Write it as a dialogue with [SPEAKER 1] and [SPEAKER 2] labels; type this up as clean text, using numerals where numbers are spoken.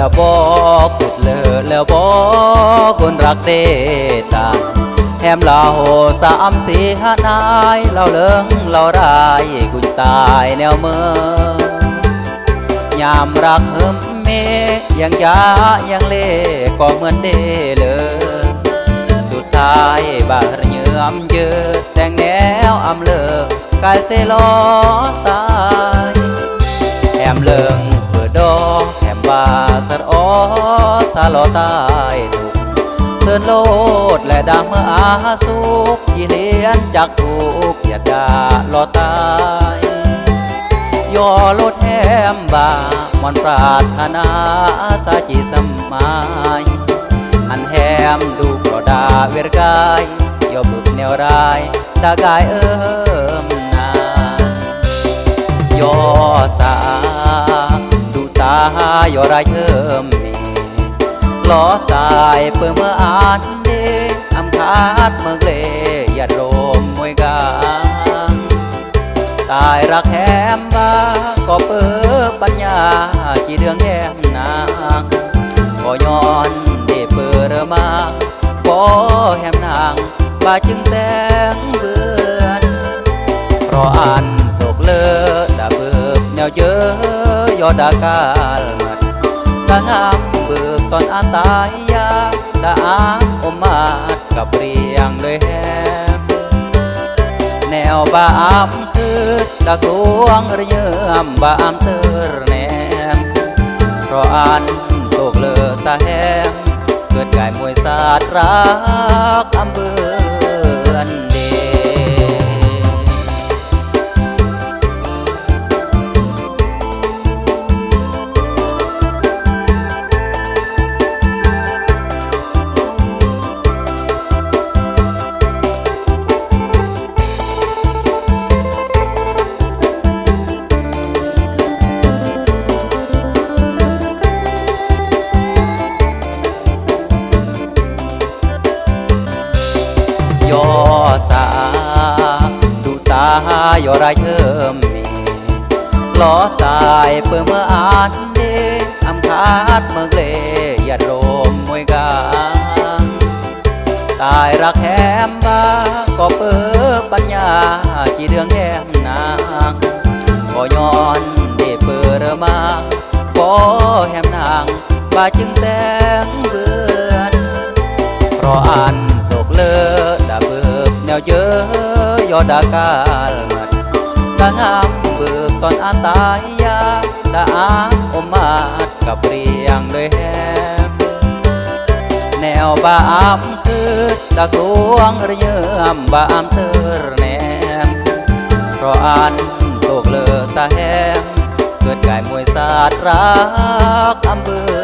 [SPEAKER 1] แล้วบอกขุดเลอแล้วบอกคนรักเดตาแฮมเราสามสี่ห้านายเราเลิงเรารายกุญตายแนวเมือยามรักเฮิมเมยังยายังเล่ก็เหมือนเดเลยสุดท้ายบาดเยื่อมเยอะแต่งแนวอำเลิกกายเสลอตายแฮมเลิงเพื่อดอกแฮมบาสะออสาลอตายถูกเตือนโลดและดำเมื่ออาสุกยี่เลียนจากถูกอย่าด่าลอตายย่อลดแฮมบามอนปรารถนาสาจีสมัยอันแฮมดูก็ด่าเวรกายย่อบึกแนวรายด่ากายนาย่อสาดูสาย่อรายมีล้อตายเพื่อเมื่ออ่านเดอำคาดเมื่อเกลยัดโรมมวยกาตายรักแฮมบ้าก็เปิดปัญญาจีเดืองแฮมนางก็ย้อนเดเปิดมาก็แฮมนางบ้าจึงแต่งเบือนเพราะอันโศกเลิศดาเบิกแนวเยอะยอดากาลมัดกะงามเบิกตอนอาตายยาดาอมมาดกับเรียงเลยแฮมแนวบ้ามคือดากลวงระเยื่อมบ้ามเตอร์แนมเพราะอันโศกเลิศตาแฮมเกิดกายมวยศาสตร์รักอำเบือนเดย่อสาดูสาย่อรายมีล้อตายเพื่อเมื่ออ่านเดอำคาดเมื่อเกลยัดโรมมวยกาตายรักแฮมบ้าก็เปิดปัญญาจีเดืองแฮมนางก็ย้อนเดเปิดมาก็แฮมนางบ้าจึงแต่งเบือนเพราะอันโศกเลิศดาเบิกแนวเยอะยอดากาลมัดกะงามเบิกตอนอาตายยาดาอมมาดกับเรียงเลยแฮมแนวบ้ามคือดากลวงระเยื่อมบ้ามเตอร์แนมเพราะอันโศกเลิศตาแฮมเกิดกายมวยศาสตร์รักอำเบือ